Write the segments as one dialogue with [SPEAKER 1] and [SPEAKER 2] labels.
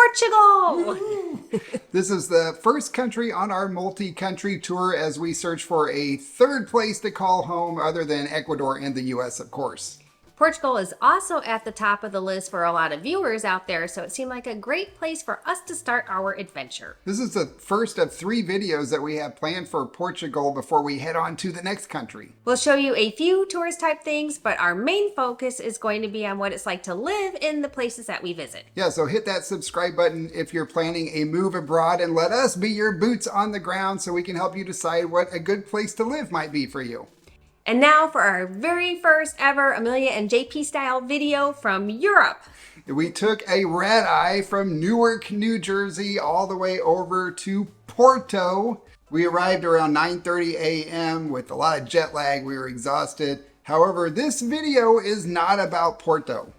[SPEAKER 1] Portugal!
[SPEAKER 2] This is the first country on our multi-country tour as we search for a third place to call home other than Ecuador and the US, of course.
[SPEAKER 1] Portugal is also at the top of the list for a lot of viewers out there, so it seemed like a great place for us to start our adventure.
[SPEAKER 2] This is the first of 3 videos that we have planned for Portugal before we head on to the next country.
[SPEAKER 1] We'll show you a few tourist type things, but our main focus is going to be on what it's like to live in the places that we visit.
[SPEAKER 2] Yeah, so hit that subscribe button if you're planning a move abroad and let us be your boots on the ground so we can help you decide what a good place to live might be for you.
[SPEAKER 1] And now for our very first ever Amelia and JP-style video from Europe.
[SPEAKER 2] We took a red eye from Newark, New Jersey, all the way over to Porto. We arrived around 9:30 a.m. with a lot of jet lag. We were exhausted. However, this video is not about Porto.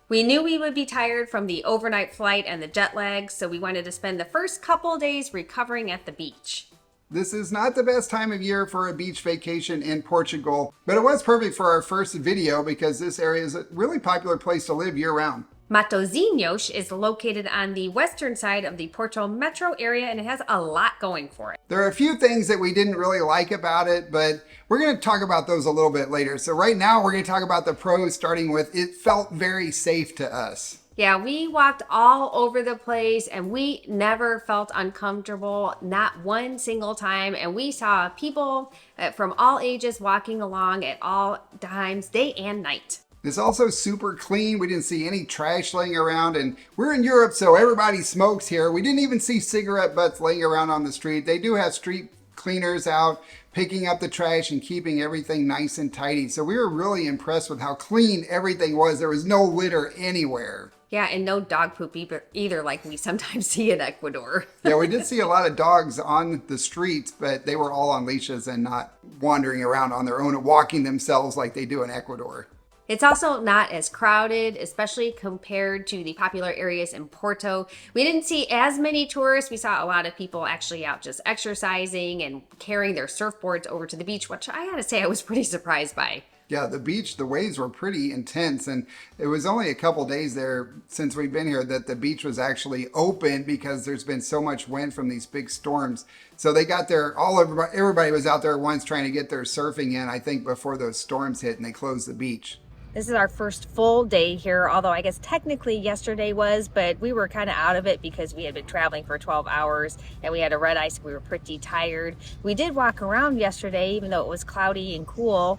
[SPEAKER 1] We knew we would be tired from the overnight flight and the jet lag, so we wanted to spend the first couple days recovering at the beach.
[SPEAKER 2] This is not the best time of year for a beach vacation in Portugal, but it was perfect for our first video because this area is a really popular place to live year-round.
[SPEAKER 1] Matosinhos is located on the western side of the Porto metro area, and it has a lot going for it.
[SPEAKER 2] There are a few things that we didn't really like about it, but we're going to talk about those a little bit later. So right now we're going to talk about the pros, starting with it felt very safe to us.
[SPEAKER 1] Yeah, we walked all over the place and we never felt uncomfortable, not one single time. And we saw people from all ages walking along at all times, day and night.
[SPEAKER 2] It's also super clean. We didn't see any trash laying around, and we're in Europe, so everybody smokes here. We didn't even see cigarette butts laying around on the street. They do have street cleaners out picking up the trash and keeping everything nice and tidy. So we were really impressed with how clean everything was. There was no litter anywhere.
[SPEAKER 1] Yeah, and no dog poop either, like we sometimes see in Ecuador.
[SPEAKER 2] Yeah, we did see a lot of dogs on the streets, but they were all on leashes and not wandering around on their own and walking themselves like they do in Ecuador.
[SPEAKER 1] It's also not as crowded, especially compared to the popular areas in Porto. We didn't see as many tourists. We saw a lot of people actually out just exercising and carrying their surfboards over to the beach, which I gotta say I was pretty surprised by.
[SPEAKER 2] Yeah, the beach, the waves were pretty intense, and it was only a couple days there since we've been here that the beach was actually open because there's been so much wind from these big storms. So they got there, everybody was out there once trying to get their surfing in, I think, before those storms hit and they closed the beach.
[SPEAKER 1] This is our first full day here, although I guess technically yesterday was, but we were kind of out of it because we had been traveling for 12 hours and we had a red eye, so we were pretty tired. We did walk around yesterday, even though it was cloudy and cool.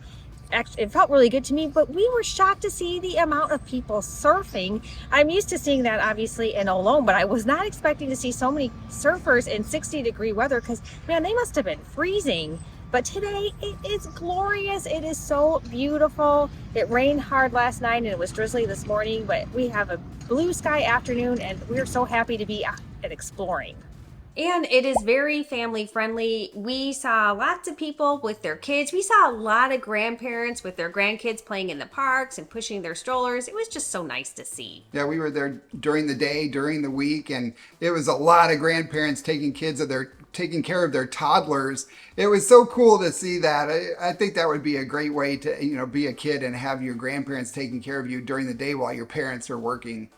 [SPEAKER 1] Actually, it felt really good to me, but we were shocked to see the amount of people surfing. I'm used to seeing that obviously in Olón, but I was not expecting to see so many surfers in 60-degree weather because, man, they must have been freezing. But today it is glorious. It is so beautiful. It rained hard last night and it was drizzly this morning, but we have a blue sky afternoon and we're so happy to be out and exploring. And it is very family friendly. We saw lots of people with their kids. We saw a lot of grandparents with their grandkids playing in the parks and pushing their strollers. It was just so nice to see.
[SPEAKER 2] Yeah, we were there during the day, during the week, and it was a lot of grandparents taking care of their toddlers. It was so cool to see that. I think that would be a great way to, be a kid and have your grandparents taking care of you during the day while your parents are working.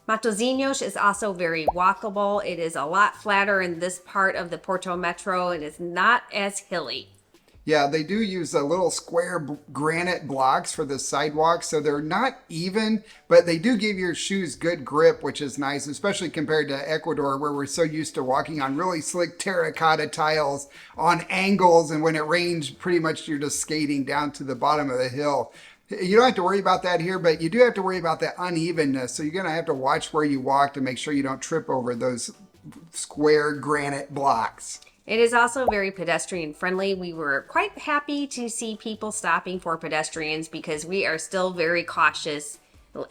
[SPEAKER 1] Matosinhos is also very walkable. It is a lot flatter in this part of the Porto metro. It is not as hilly.
[SPEAKER 2] Yeah, they do use a little square granite blocks for the sidewalks, so they're not even, but they do give your shoes good grip, which is nice, especially compared to Ecuador, where we're so used to walking on really slick terracotta tiles on angles, and when it rains, pretty much you're just skating down to the bottom of the hill. You don't have to worry about that here, but you do have to worry about that unevenness. So you're going to have to watch where you walk to make sure you don't trip over those square granite blocks.
[SPEAKER 1] It is also very pedestrian friendly. We were quite happy to see people stopping for pedestrians because we are still very cautious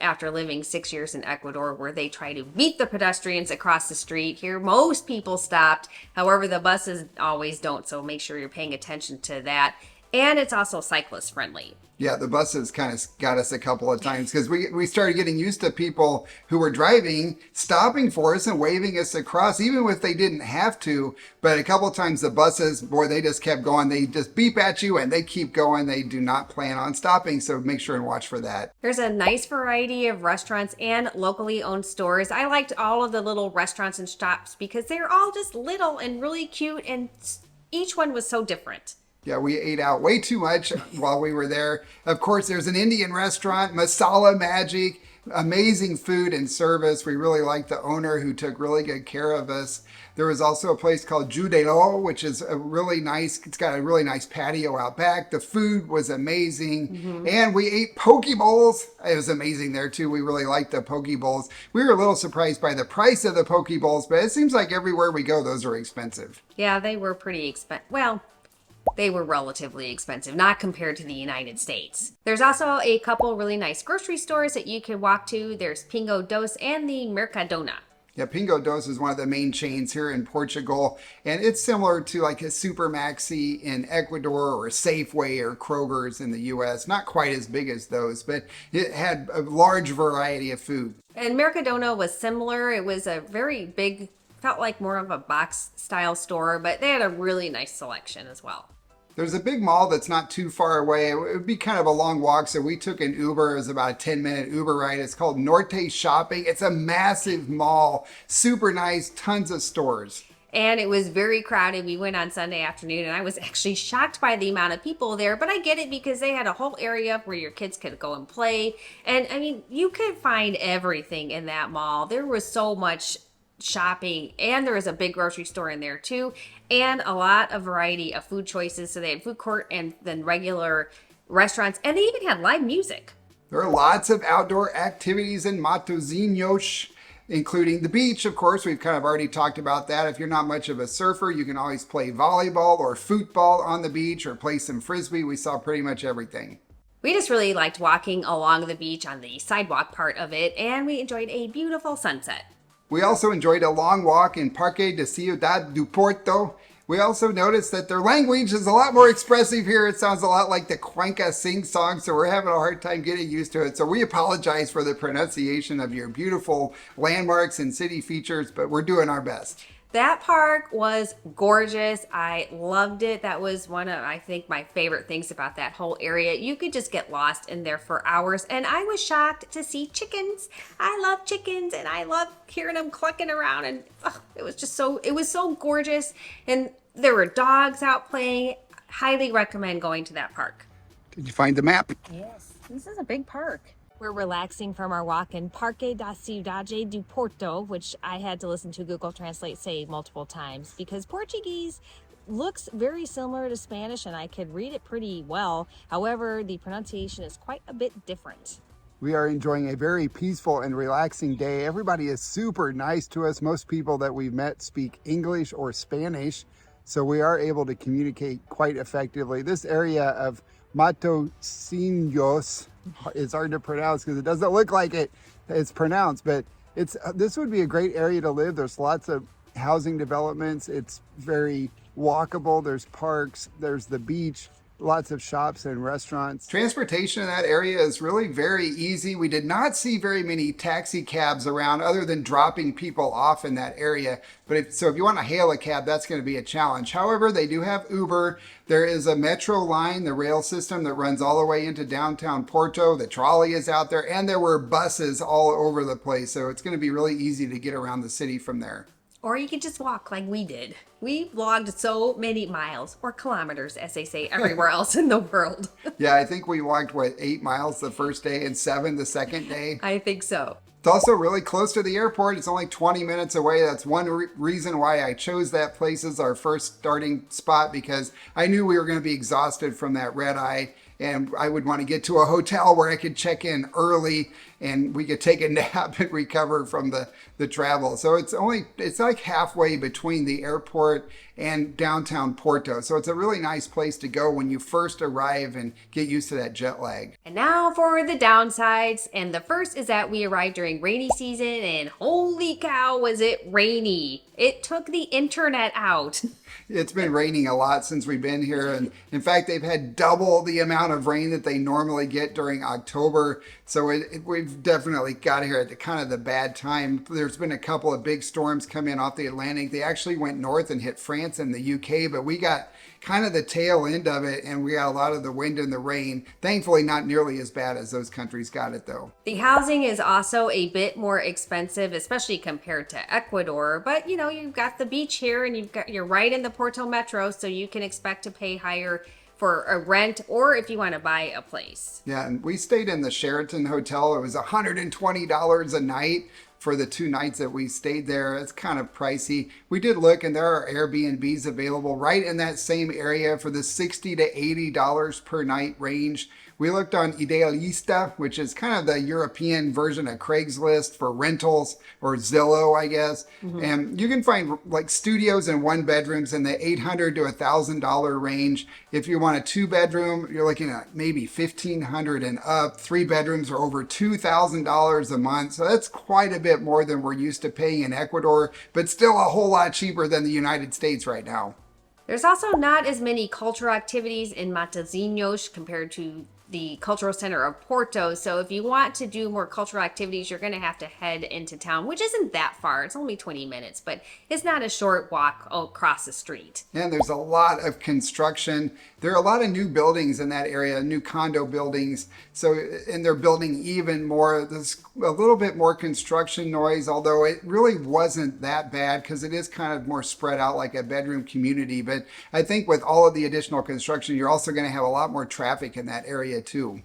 [SPEAKER 1] after living 6 years in Ecuador, where they try to beat the pedestrians across the street. Here, most people stopped. However, the buses always don't, so make sure you're paying attention to that. And it's also cyclist friendly.
[SPEAKER 2] Yeah, the buses kind of got us a couple of times because we started getting used to people who were driving, stopping for us and waving us across, even if they didn't have to. But a couple of times the buses, boy, they just kept going. They just beep at you and they keep going. They do not plan on stopping. So make sure and watch for that.
[SPEAKER 1] There's a nice variety of restaurants and locally owned stores. I liked all of the little restaurants and shops because they're all just little and really cute, and each one was so different.
[SPEAKER 2] Yeah, we ate out way too much while we were there. Of course, there's an Indian restaurant, Masala Magic, amazing food and service. We really liked the owner who took really good care of us. There was also a place called Juliette, which is a really nice, it's got a really nice patio out back. The food was amazing. And we ate poke bowls. It was amazing there too. We really liked the poke bowls. We were a little surprised by the price of the poke bowls, but it seems like everywhere we go, those are expensive.
[SPEAKER 1] Yeah, they were pretty expensive. Well, they were relatively expensive, not compared to the United States. There's also a couple really nice grocery stores that you can walk to. There's Pingo Doce and the Mercadona.
[SPEAKER 2] Yeah, Pingo Doce is one of the main chains here in Portugal, and it's similar to like a Super Maxi in Ecuador or Safeway or Kroger's in the U.S. Not quite as big as those, but it had a large variety of food.
[SPEAKER 1] And Mercadona was similar. It was a very big, felt like more of a box style store, but they had a really nice selection as well.
[SPEAKER 2] There's a big mall that's not too far away. It would be kind of a long walk, so we took an Uber. It was about a 10-minute Uber ride. It's called Norte Shopping. It's a massive mall, super nice, tons of stores.
[SPEAKER 1] And it was very crowded. We went on Sunday afternoon, and I was actually shocked by the amount of people there. But I get it because they had a whole area where your kids could go and play. And I mean, you could find everything in that mall. There was so much shopping, and there was a big grocery store in there too, and a lot of variety of food choices. So they had food court and then regular restaurants, and they even had live music.
[SPEAKER 2] There are lots of outdoor activities in Matosinhos, including the beach. Of course, we've kind of already talked about that. If you're not much of a surfer, you can always play volleyball or football on the beach or play some frisbee. We saw pretty much everything.
[SPEAKER 1] We just really liked walking along the beach on the sidewalk part of it, and we enjoyed a beautiful sunset.
[SPEAKER 2] We also enjoyed a long walk in Parque de Ciudad do Porto. We also noticed that their language is a lot more expressive here. It sounds a lot like the Cuenca sing song, so we're having a hard time getting used to it. So we apologize for the pronunciation of your beautiful landmarks and city features, but we're doing our best.
[SPEAKER 1] That park was gorgeous. I loved it. That was one of, I think, my favorite things about that whole area. You could just get lost in there for hours. And I was shocked to see chickens. I love chickens, and I love hearing them clucking around. And it was so gorgeous. And there were dogs out playing. Highly recommend going to that park.
[SPEAKER 2] Did you find the map?
[SPEAKER 1] Yes, this is a big park. We're relaxing from our walk in Parque da Cidade do Porto, which I had to listen to Google Translate say multiple times because Portuguese looks very similar to Spanish and I could read it pretty well. However, the pronunciation is quite a bit different.
[SPEAKER 2] We are enjoying a very peaceful and relaxing day. Everybody is super nice to us. Most people that we've met speak English or Spanish, so we are able to communicate quite effectively. This area of Matosinhos, it's hard to pronounce because it doesn't look like it's pronounced, but this would be a great area to live. There's lots of housing developments. It's very walkable. There's parks, there's the beach, lots of shops and restaurants. Transportation in that area is really very easy. We did not see very many taxi cabs around other than dropping people off in that area. But if you want to hail a cab, that's going to be a challenge. However, they do have Uber. There is a metro line, the rail system that runs all the way into downtown Porto. The trolley is out there, and there were buses all over the place. So it's going to be really easy to get around the city from there.
[SPEAKER 1] Or you could just walk like we did. We logged so many miles, or kilometers, as they say everywhere else in the world.
[SPEAKER 2] Yeah, I think we walked, 8 miles the first day and 7 the second day?
[SPEAKER 1] I think so.
[SPEAKER 2] It's also really close to the airport. It's only 20 minutes away. That's one reason why I chose that place as our first starting spot, because I knew we were going to be exhausted from that red eye. And I would want to get to a hotel where I could check in early and we could take a nap and recover from the travel. So it's like halfway between the airport and downtown Porto. So it's a really nice place to go when you first arrive and get used to that jet lag.
[SPEAKER 1] And now for the downsides. And the first is that we arrived during rainy season, and holy holy cow, was it rainy. It took the internet out.
[SPEAKER 2] It's been raining a lot since we've been here. And in fact, they've had double the amount of rain that they normally get during October. So we've definitely got here at kind of the bad time. There's been a couple of big storms come in off the Atlantic. They actually went north and hit France and the UK, but we got kind of the tail end of it, and we got a lot of the wind and the rain. Thankfully, not nearly as bad as those countries got it, though.
[SPEAKER 1] The housing is also a bit more expensive, especially compared to Ecuador. But, you know, you've got the beach here, and you're right in the Porto Metro, so you can expect to pay higher for a rent or if you want to buy a place.
[SPEAKER 2] Yeah, and we stayed in the Sheraton Hotel. It was $120 a night for the 2 nights that we stayed there. It's kind of pricey. We did look, and there are Airbnbs available right in that same area for the $60 to $80 per night range. We looked on Idealista, which is kind of the European version of Craigslist for rentals, or Zillow, I guess. And you can find like studios and 1-bedrooms in the $800 to $1,000 range. If you want a 2-bedroom, you're looking at maybe $1,500 and up. 3 bedrooms are over $2,000 a month. So that's quite a bit more than we're used to paying in Ecuador, but still a whole lot cheaper than the United States right now.
[SPEAKER 1] There's also not as many cultural activities in Matosinhos compared to the cultural center of Porto. So if you want to do more cultural activities, you're going to have to head into town, which isn't that far. It's only 20 minutes, but it's not a short walk across the street.
[SPEAKER 2] And there's a lot of construction. There are a lot of new buildings in that area, new condo buildings. So, and they're building even more. There's a little bit more construction noise, although it really wasn't that bad because it is kind of more spread out like a bedroom community. But I think with all of the additional construction, you're also going to have a lot more traffic in that area too.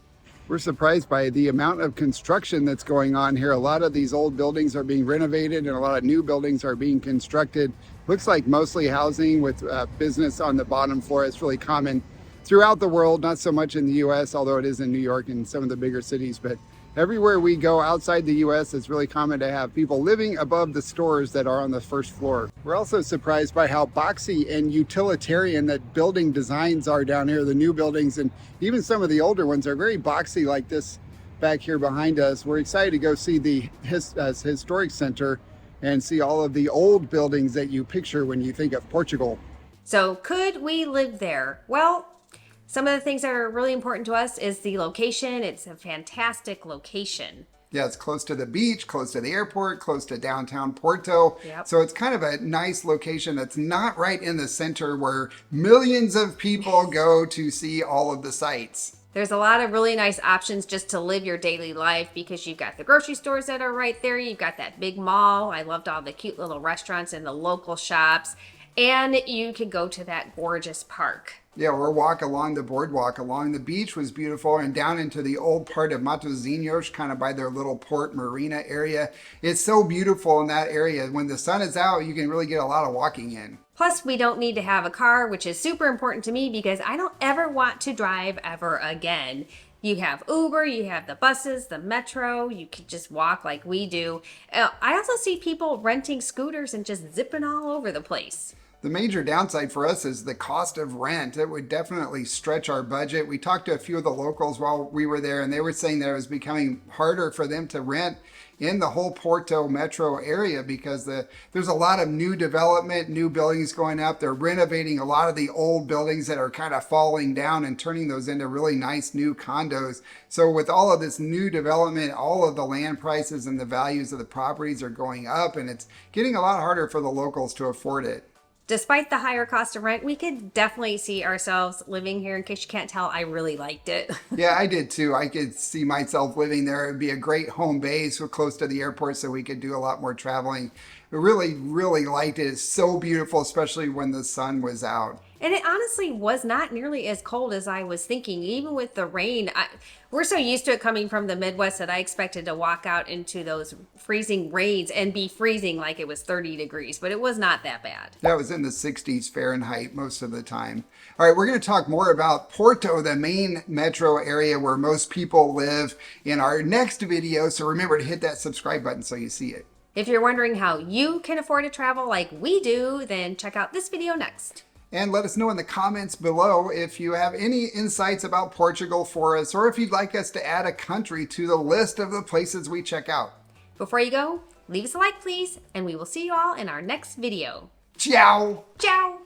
[SPEAKER 2] We're surprised by the amount of construction that's going on here. A lot of these old buildings are being renovated and a lot of new buildings are being constructed. Looks like mostly housing with business on the bottom floor. It's really common throughout the world, not so much in the US, although it is in New York and some of the bigger cities. But everywhere we go outside the US, it's really common to have people living above the stores that are on the first floor. We're also surprised by how boxy and utilitarian that building designs are down here. The new buildings and even some of the older ones are very boxy, like this back here behind us. We're excited to go see the historic center and see all of the old buildings that you picture when you think of Portugal.
[SPEAKER 1] So could we live there? Well, some of the things that are really important to us is the location. It's a fantastic location.
[SPEAKER 2] Yeah, it's close to the beach, close to the airport, close to downtown Porto.
[SPEAKER 1] Yep.
[SPEAKER 2] So it's kind of a nice location that's not right in the center where millions of people go to see all of the sights.
[SPEAKER 1] There's a lot of really nice options just to live your daily life because you've got the grocery stores that are right there. You've got that big mall. I loved all the cute little restaurants and the local shops. And you could go to that gorgeous park.
[SPEAKER 2] Yeah, or walk along the boardwalk. Along the beach was beautiful, and down into the old part of Matosinhos, kind of by their little port marina area. It's so beautiful in that area. When the sun is out, you can really get a lot of walking in.
[SPEAKER 1] Plus, we don't need to have a car, which is super important to me because I don't ever want to drive ever again. You have Uber, you have the buses, the metro, you could just walk like we do. I also see people renting scooters and just zipping all over the place.
[SPEAKER 2] The major downside for us is the cost of rent. It would definitely stretch our budget. We talked to a few of the locals while we were there, and they were saying that it was becoming harder for them to rent in the whole Porto metro area because there's a lot of new development, new buildings going up. They're renovating a lot of the old buildings that are kind of falling down and turning those into really nice new condos. So with all of this new development, all of the land prices and the values of the properties are going up, and it's getting a lot harder for the locals to afford it.
[SPEAKER 1] Despite the higher cost of rent, we could definitely see ourselves living here. In case you can't tell, I really liked it.
[SPEAKER 2] Yeah, I did too. I could see myself living there. It would be a great home base. We're close to the airport, so we could do a lot more traveling. I really, really liked it. It's so beautiful, especially when the sun was out.
[SPEAKER 1] And it honestly was not nearly as cold as I was thinking, even with the rain. We're so used to it coming from the Midwest that I expected to walk out into those freezing rains and be freezing like it was 30 degrees, but it was not that bad.
[SPEAKER 2] That was in the 60s Fahrenheit most of the time. All right, we're going to talk more about Porto, the main metro area where most people live, in our next video. So remember to hit that subscribe button so you see it.
[SPEAKER 1] If you're wondering how you can afford to travel like we do, then check out this video next.
[SPEAKER 2] And let us know in the comments below if you have any insights about Portugal for us, or if you'd like us to add a country to the list of the places we check out.
[SPEAKER 1] Before you go, leave us a like, please, and we will see you all in our next video.
[SPEAKER 2] Ciao!
[SPEAKER 1] Ciao!